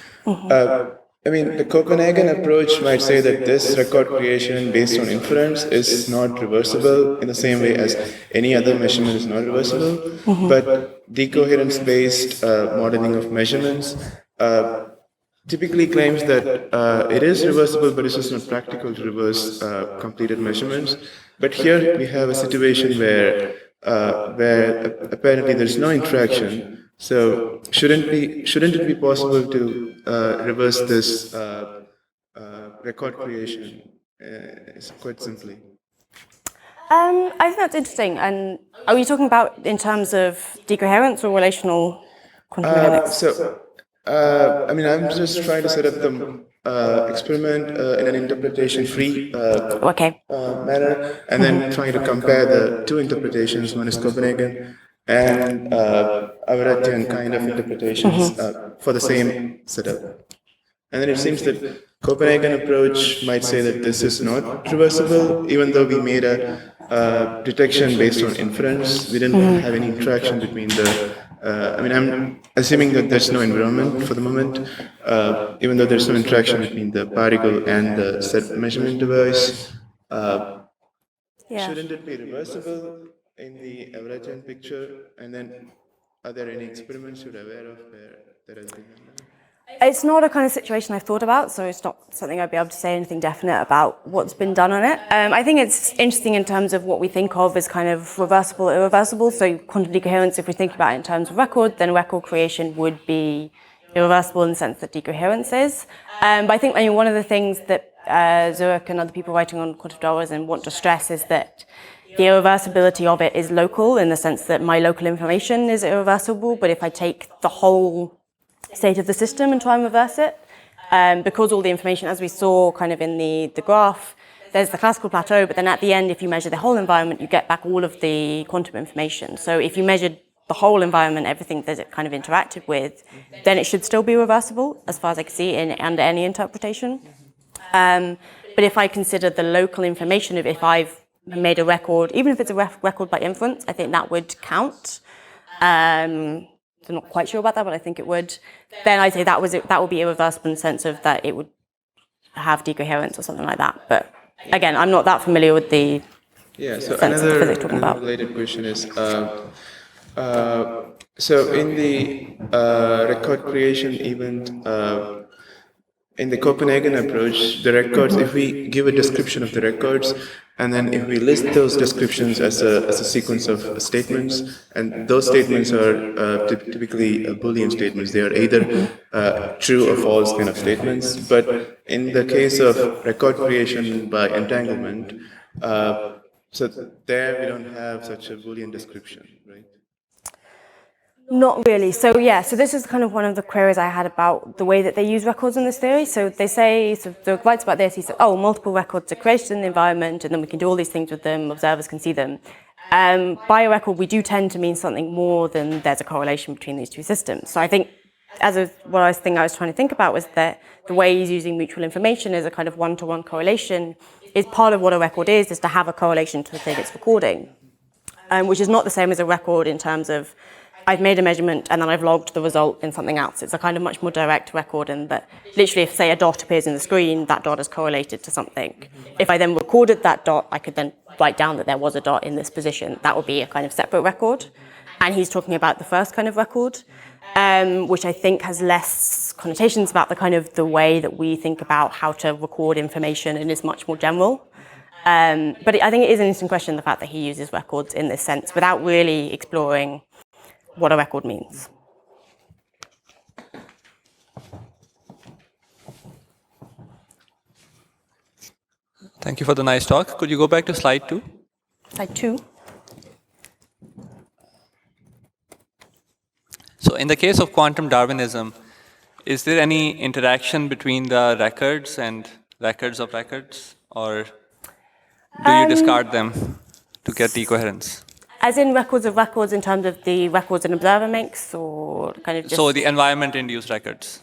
I mean, the Copenhagen approach might say that this record creation based on inference is not reversible in the same way as any other measurement is not reversible. But decoherence-based modeling of measurements typically claims that it is reversible, but it's just not practical to reverse completed measurements. But here we have a situation where apparently there's no interaction. So shouldn't it be possible to reverse this record creation quite simply?
I think that's interesting. And are you talking about in terms of decoherence or relational quantum mechanics?
I mean, I'm just trying to set up the experiment in an interpretation-free manner, and then trying to compare the two interpretations. One is Copenhagen and Averatian kind of interpretations for the same setup. And then it seems that Copenhagen approach might say that this is not reversible, even though we made a detection based on inference. We didn't have any interaction between the I mean, I'm assuming that there's no environment for the moment, even though there's no interaction between the particle and the set measurement device. Shouldn't it be reversible in the Emergence picture? And then, are there any experiments you're aware of where there has been done?
It's not a kind of situation I've thought about, so it's not something I'd be able to say anything definite about what's been done on it. I think it's interesting in terms of what we think of as kind of reversible, irreversible. So quantum decoherence, if we think about it in terms of record, then record creation would be irreversible in the sense that decoherence is. But I think one of the things that Zurich and other people writing on quantum Darwinism want to stress is that the irreversibility of it is local in the sense that my local information is irreversible, but if I take the whole state of the system and try and reverse it, because all the information, as we saw kind of in the graph, there's the classical plateau, but then at the end, if you measure the whole environment, you get back all of the quantum information. So if you measured the whole environment, everything that it kind of interacted with, then it should still be reversible, as far as I can see, under any interpretation. But if I consider the local information of if I've made a record, even if it's a record by inference, I think that would count. I'm not quite sure about that, but I think it would. Then I'd say that would be irreversible in the sense of that it would have decoherence or something like that. But again, I'm not that familiar with the
so
sense of physics talking about.
Related question is, so in the record creation event, in the Copenhagen approach, the records, if we give a description of the records, And then if we list those descriptions as a sequence of statements, and those statements are typically Boolean statements. They are either true or false kind of statements. But in the case of record creation by entanglement, so there we don't have such a Boolean description, right?
Not really. So yeah, so this is kind of one of the queries I had about the way that they use records in this theory. So they say, so the writes about this, he said, oh, multiple records are created in the environment and then we can do all these things with them, observers can see them. By a record, we do tend to mean something more than there's a correlation between these two systems. So I think what I was trying to think about was that the way he's using mutual information as a kind of one-to-one correlation is part of what a record is to have a correlation to the thing it's recording, which is not the same as a record in terms of I've made a measurement and then I've logged the result in something else. It's a kind of much more direct record in that literally if, say, a dot appears in the screen, that dot is correlated to something. If I then recorded that dot, I could then write down that there was a dot in this position. That would be a kind of separate record. And he's talking about the first kind of record, which I think has less connotations about the kind of the way that we think about how to record information and is much more general. But I think it is an interesting question, the fact that he uses records in this sense without really exploring what a record means.
Thank you for the nice talk. Could you go back to slide 2?
Slide 2.
So in the case of quantum Darwinism, is there any interaction between the records and records of records? Or do you discard them to get decoherence?
As in records of records in terms of the records an observer makes, or kind of just...
So the environment-induced records.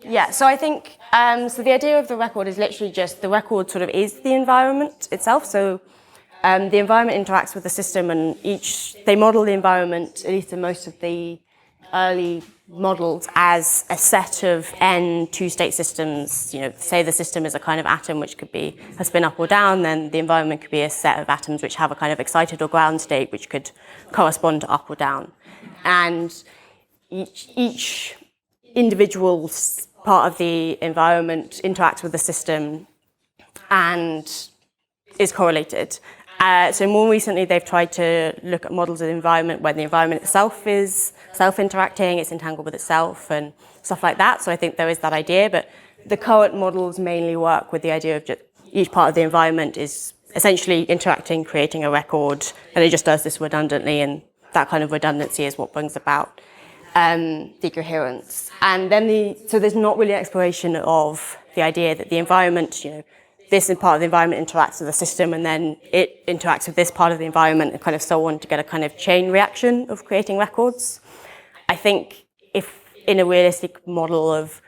Yeah, so I think, so the idea of the record is literally just the record sort of is the environment itself. So the environment interacts with the system and they model the environment, at least in most of the early models, as a set of n two-state systems. You know, say the system is a kind of atom which could be a spin up or down, then the environment could be a set of atoms which have a kind of excited or ground state which could correspond to up or down. And each individual part of the environment interacts with the system and is correlated. So more recently, they've tried to look at models of the environment where the environment itself is self-interacting, it's entangled with itself and stuff like that. So I think there is that idea, but the current models mainly work with the idea of just each part of the environment is essentially interacting, creating a record, and it just does this redundantly, and that kind of redundancy is what brings about decoherence. And then so there's not really exploration of the idea that the environment, this part of the environment interacts with the system and then it interacts with this part of the environment and kind of so on to get a kind of chain reaction of creating records. I think if in a realistic model of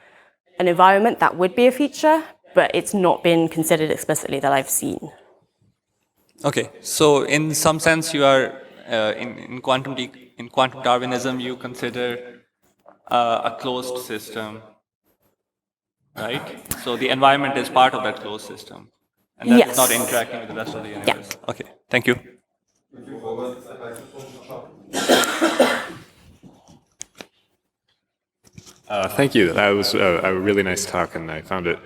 an environment, that would be a feature, but it's not been considered explicitly that I've seen.
Okay, so in some sense you are, in quantum Darwinism, you consider a closed system, right? So the environment is part of that closed system, and that's
yes.
not interacting with the rest of the universe.
Yeah.
Okay, thank you.
Thank you. That was a really nice talk, and I found it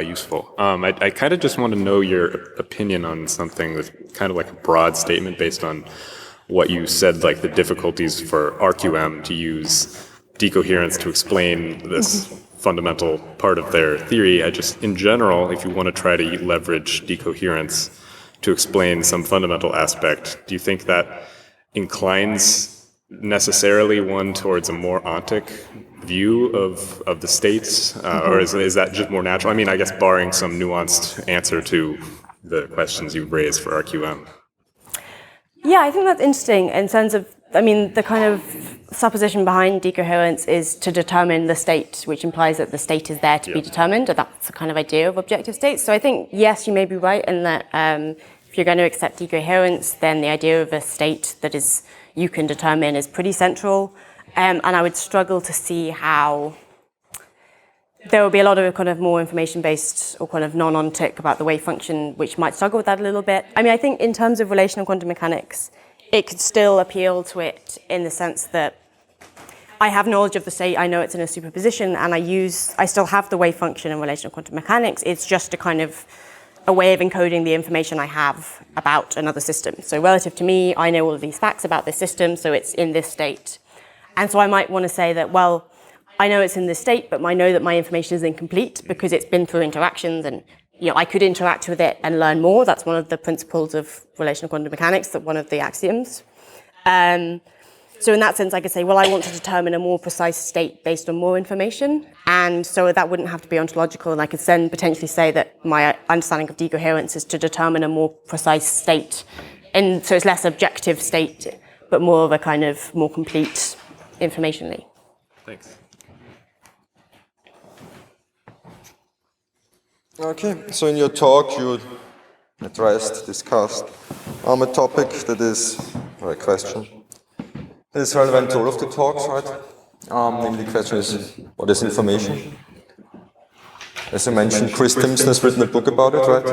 useful. I kind of just want to know your opinion on something that's kind of like a broad statement based on what you said, like the difficulties for RQM to use decoherence to explain this fundamental part of their theory. In general, if you want to try to leverage decoherence to explain some fundamental aspect, do you think that inclines necessarily one towards a more ontic view of the states, or is that just more natural? I mean, I guess barring some nuanced answer to the questions you've raised for RQM.
Yeah, I think that's interesting in terms of, the kind of supposition behind decoherence is to determine the state, which implies that the state is there to be determined, and that's the kind of idea of objective states. So I think, yes, you may be right in that if you're going to accept decoherence, then the idea of a state that you can determine is pretty central. And I would struggle to see how there will be a lot of kind of more information-based or kind of non-ontic about the wave function, which might struggle with that a little bit. I think in terms of relational quantum mechanics, it could still appeal to it in the sense that I have knowledge of the state, I know it's in a superposition, and I still have the wave function in relational quantum mechanics. It's just a kind of a way of encoding the information I have about another system. So relative to me, I know all of these facts about this system, so it's in this state. And so I might want to say that, well, I know it's in this state, but I know that my information is incomplete because it's been through interactions, and I could interact with it and learn more. That's one of the principles of relational quantum mechanics, that one of the axioms. So in that sense, I could say, well, I want to determine a more precise state based on more information. And so that wouldn't have to be ontological. And I could then potentially say that my understanding of decoherence is to determine a more precise state. And so it's less objective state, but more of a kind of more complete informationally.
Thanks.
Okay, so in your talk you discussed a topic that is, or a question, that is relevant to all of the talks, right? Namely the question is, what is information? As you mentioned, Chris Timson has written a book about it, right?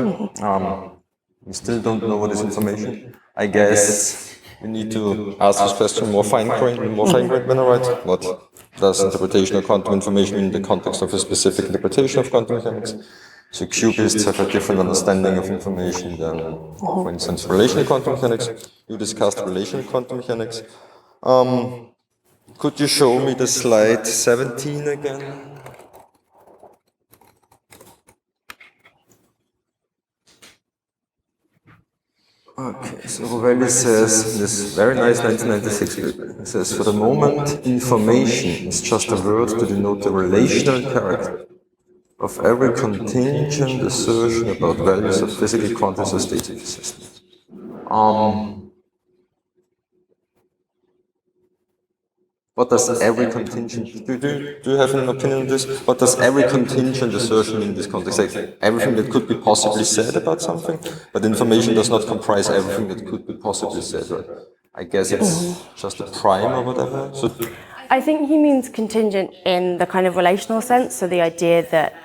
We still don't know what is information. I guess we need to ask this question more fine-grained manner, right? What does interpretation of quantum information mean in the context of a specific interpretation of quantum mechanics? So cubists have a different understanding of information than, for instance, relational quantum mechanics. You discussed relational quantum mechanics. Could you show me the slide 17 again? Okay, so Goyal says, this very nice 1996 paper, it says, for the moment, information is just a word to denote the relational character of every contingent assertion about values of physical quantities or states of the system. What does every contingent, do you have an opinion on this? What does every contingent assertion mean in this context? Like everything that could be possibly said about something, but information does not comprise everything that could be possibly said, right? I guess it's just a prime or whatever. So
I think he means contingent in the kind of relational sense, so the idea that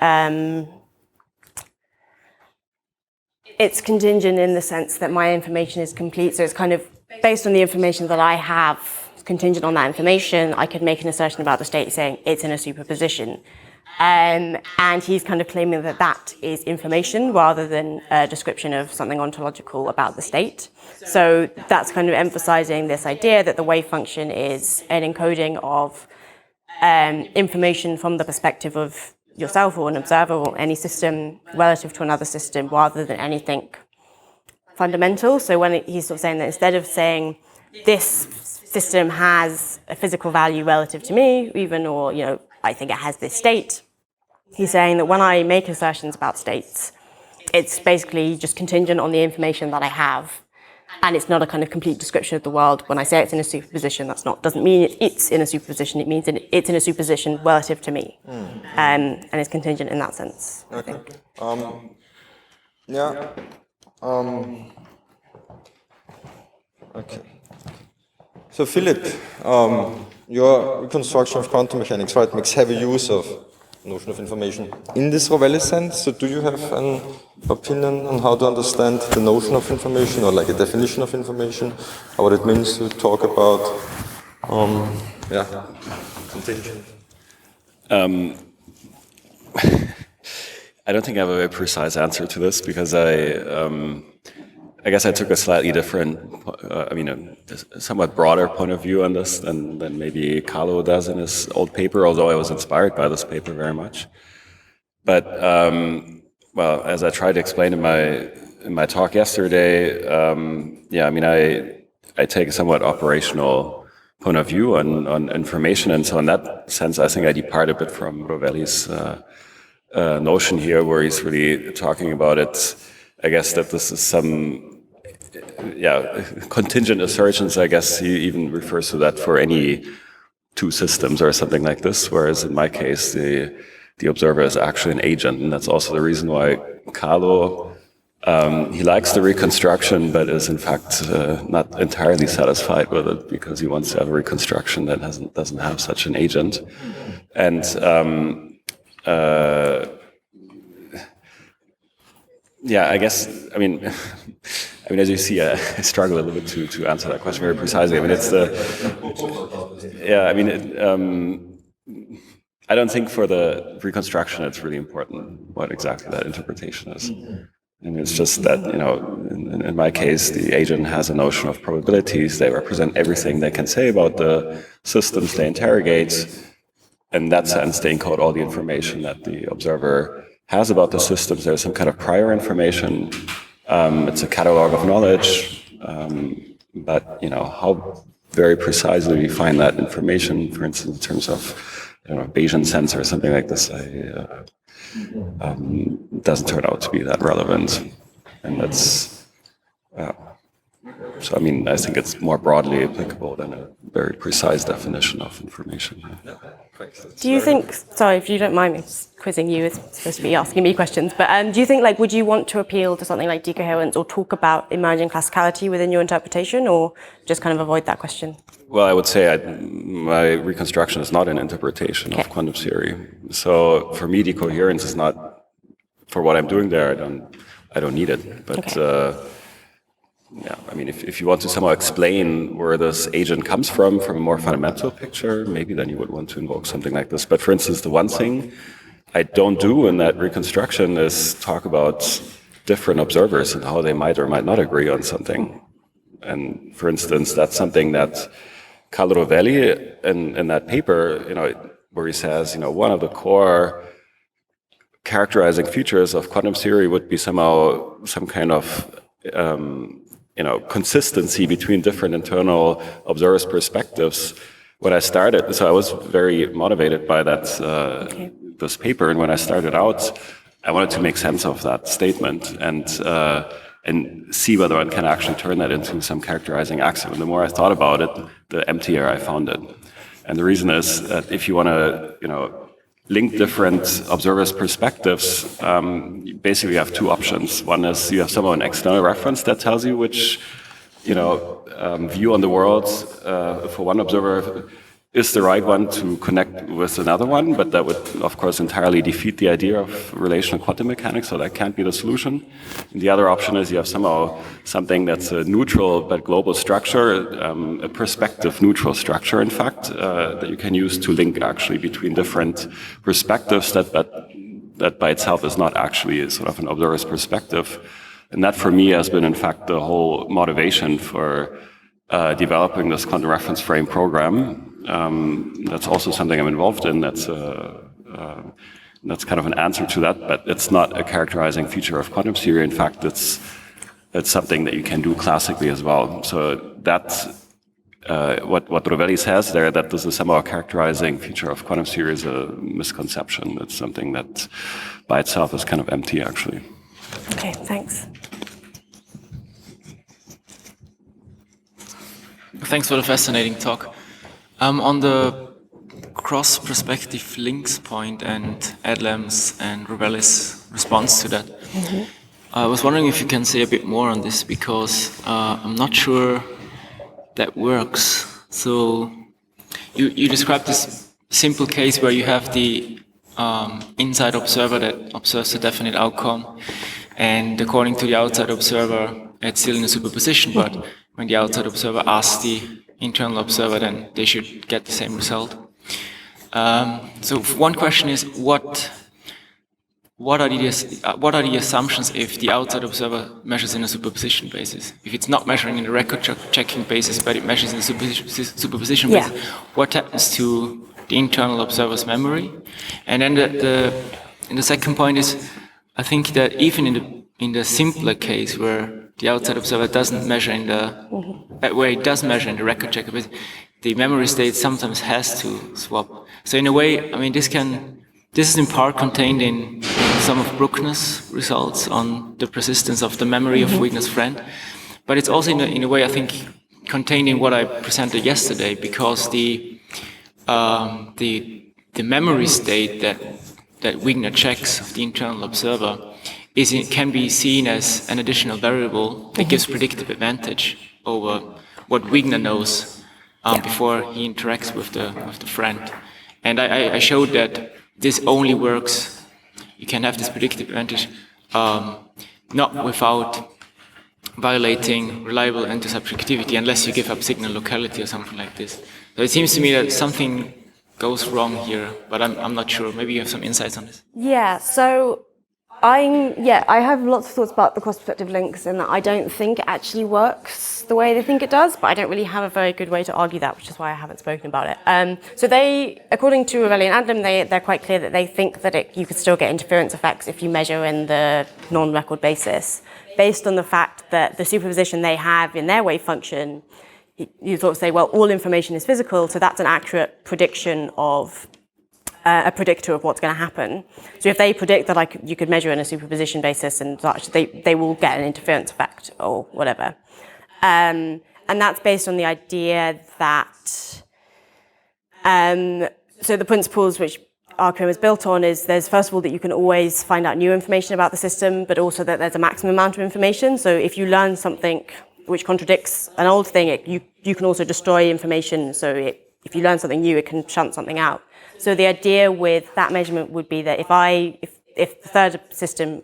it's contingent in the sense that my information is complete, so it's kind of based on the information that I have, contingent on that information, I could make an assertion about the state saying it's in a superposition. And he's kind of claiming that that is information rather than a description of something ontological about the state. So that's kind of emphasizing this idea that the wave function is an encoding of information from the perspective of yourself or an observer or any system relative to another system rather than anything fundamental. So when he's sort of saying that instead of saying this system has a physical value relative to me, even, or, I think it has this state, he's saying that when I make assertions about states, it's basically just contingent on the information that I have. And it's not a kind of complete description of the world. When I say it's in a superposition, doesn't mean it's in a superposition. It means that it's in a superposition relative to me. And it's contingent in that sense, I think.
Okay. So Philipp, your reconstruction of quantum mechanics, right, makes heavy use of the notion of information in this Rovelli sense. So do you have an opinion on how to understand the notion of information, or like a definition of information, or what it means to talk about contingent?
I don't think I have a very precise answer to this because I guess I took a slightly different, a somewhat broader point of view on this than maybe Carlo does in his old paper, although I was inspired by this paper very much. But, as I tried to explain in my talk yesterday, I take a somewhat operational point of view on information, and so in that sense, I think I depart a bit from Rovelli's notion here, where he's really talking about it. I guess that this is some, contingent assertions. I guess he even refers to that for any two systems or something like this, whereas in my case, the observer is actually an agent, and that's also the reason why Carlo, he likes the reconstruction, but is in fact not entirely satisfied with it, because he wants to have a reconstruction that doesn't have such an agent. And I guess, as you see, I struggle a little bit to answer that question very precisely. I don't think for the reconstruction it's really important what exactly that interpretation is. And it's just that, in my case, the agent has a notion of probabilities. They represent everything they can say about the systems they interrogate. In that sense, they encode all the information that the observer has about the systems. There's some kind of prior information. It's a catalog of knowledge. But, how very precisely we find that information, for instance, in terms of Bayesian sense or something like this, doesn't turn out to be that relevant. And that's, so I think it's more broadly applicable than a very precise definition of information.
Do you think, sorry if you don't mind me quizzing you, it's supposed to be asking me questions, but do you think, would you want to appeal to something like decoherence or talk about emerging classicality within your interpretation, or just kind of avoid that question?
Well, I would say my reconstruction is not an interpretation of quantum theory. So for me, decoherence is not, for what I'm doing there, I don't need it. But if you want to somehow explain where this agent comes from a more fundamental picture, maybe then you would want to invoke something like this. But for instance, the one thing I don't do in that reconstruction is talk about different observers and how they might or might not agree on something. And for instance, that's something that Carlo Rovelli in that paper, where he says, one of the core characterizing features of quantum theory would be somehow some kind of consistency between different internal observers' perspectives. When I started, so I was very motivated by that this paper, and when I started out, I wanted to make sense of that statement and see whether one can actually turn that into some characterizing axiom. And the more I thought about it, the emptier I found it. And the reason is that if you want to, link different observers' perspectives, basically you have two options. One is you have somehow an external reference that tells you which, view on the world for one observer is the right one to connect with another one, but that would, of course, entirely defeat the idea of relational quantum mechanics, so that can't be the solution. And the other option is you have somehow something that's a neutral but global structure, a perspective neutral structure, in fact, that you can use to link actually between different perspectives that by itself is not actually sort of an observer's perspective. And that for me has been, in fact, the whole motivation for developing this quantum reference frame program. That's also something I'm involved in. That's kind of an answer to that, but it's not a characterizing feature of quantum theory. In fact, it's something that you can do classically as well. So that's what Rovelli says there, that this is somehow a characterizing feature of quantum theory, is a misconception. It's something that by itself is kind of empty, actually.
Okay, thanks.
Thanks for the fascinating talk. On the cross-perspective links point and Adlam's and Rovelli's response to that, I was wondering if you can say a bit more on this, because I'm not sure that works. So you described this simple case where you have the inside observer that observes a definite outcome, and according to the outside observer, it's still in a superposition, but when the outside observer asks the internal observer, then they should get the same result. So one question is, what are the assumptions if the outside observer measures in a superposition basis? If it's not measuring in a record checking basis, but it measures in a superposition basis, what happens to the internal observer's memory? And then the second point is, I think that even in the simpler case where the outside observer doesn't measure in where it does measure in the record checker, but the memory state sometimes has to swap. So in a way, I mean, this is in part contained in some of Bruckner's results on the persistence of the memory of Wigner's friend, but it's also in a way, I think, contained in what I presented yesterday, because the memory state that Wigner checks of the internal observer can be seen as an additional variable that gives predictive advantage over what Wigner knows before he interacts with the friend. And I showed that this only works, you can have this predictive advantage not without violating reliable anti-subjectivity, unless you give up signal locality or something like this. So it seems to me that something goes wrong here, but I'm not sure. Maybe you have some insights on this.
Yeah, so I have lots of thoughts about the cross-perspective links, and that I don't think it actually works the way they think it does, but I don't really have a very good way to argue that, which is why I haven't spoken about it. So they, according to Ravelli and Adlam, they're quite clear that they think that you could still get interference effects if you measure in the non-record basis, based on the fact that the superposition they have in their wave function, you sort of say, well, all information is physical, so that's an accurate prediction of a predictor of what's going to happen. So if they predict that you could measure in a superposition basis and such, they will get an interference effect or whatever. And that's based on the idea that, so the principles which RQM is built on is there's first of all that you can always find out new information about the system, but also that there's a maximum amount of information. So if you learn something which contradicts an old thing, you can also destroy information. So if you learn something new, it can shunt something out. So the idea with that measurement would be that if the third system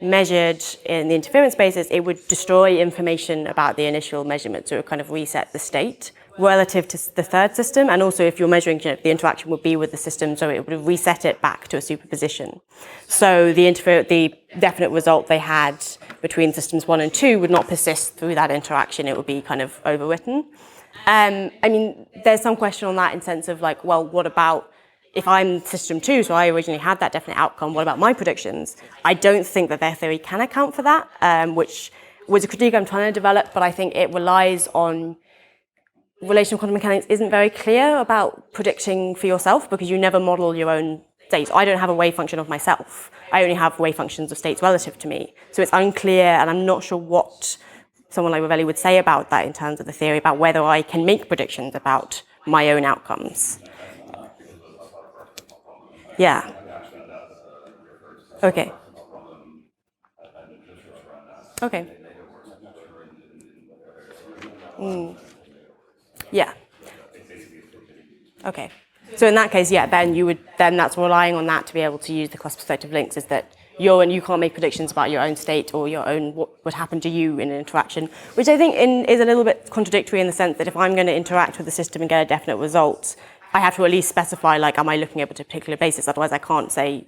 measured in the interference basis, it would destroy information about the initial measurement, so it would kind of reset the state relative to the third system. And also if you're measuring, the interaction would be with the system, so it would reset it back to a superposition. So the definite result they had between systems 1 and 2 would not persist through that interaction, it would be kind of overwritten. I mean, there's some question on that in sense of well, what about if I'm system 2, so I originally had that definite outcome, what about my predictions? I don't think that their theory can account for that, which was a critique I'm trying to develop, but I think it relies on relational quantum mechanics isn't very clear about predicting for yourself because you never model your own states. I don't have a wave function of myself. I only have wave functions of states relative to me. So it's unclear, and I'm not sure what someone like Ravelli would say about that in terms of the theory, about whether I can make predictions about my own outcomes. Yeah. Okay. Okay. Yeah. Okay. So in that case, yeah, then that's relying on that to be able to use the cross-perspective links, is that you can't make predictions about your own state or your own what would happen to you in an interaction, which I think is a little bit contradictory in the sense that if I'm going to interact with the system and get a definite result, I have to at least specify, am I looking at a particular basis? Otherwise, I can't say,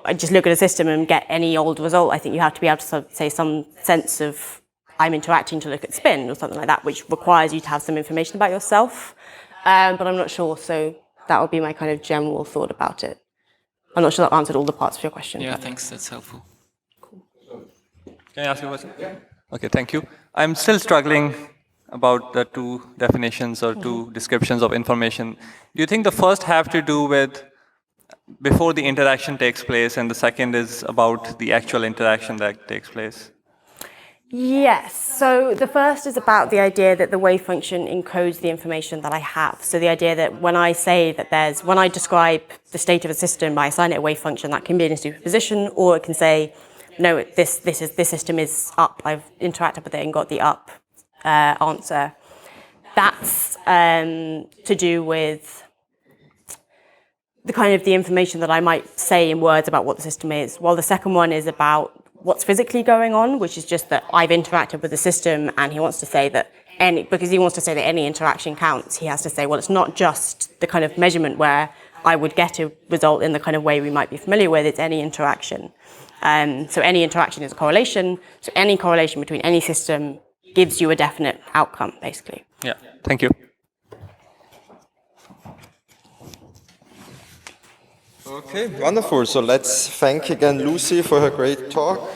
I just look at a system and get any old result. I think you have to be able to say some sense of I'm interacting to look at spin or something like that, which requires you to have some information about yourself. But I'm not sure, so that would be my kind of general thought about it. I'm not sure that answered all the parts of your question.
Yeah, thanks, that's helpful.
Cool. Can I ask you a question? Yeah. Okay, thank you. I'm still struggling about the two definitions or two descriptions of information. Do you think the first have to do with before the interaction takes place and the second is about the actual interaction that takes place?
Yes, so the first is about the idea that the wave function encodes the information that I have. So the idea that when I say that when I describe the state of a system, I assign it a wave function that can be in a superposition, or it can say, no, this system is up. I've interacted with it and got the up answer. That's to do with the kind of the information that I might say in words about what the system is, while the second one is about what's physically going on, which is just that I've interacted with the system, and he wants to say that because he wants to say that any interaction counts, he has to say, well, it's not just the kind of measurement where I would get a result in the kind of way we might be familiar with, it's any interaction. So any interaction is a correlation, so any correlation between any system gives you a definite outcome, basically.
Yeah, thank you.
Okay, wonderful. So let's thank again Lucy for her great talk.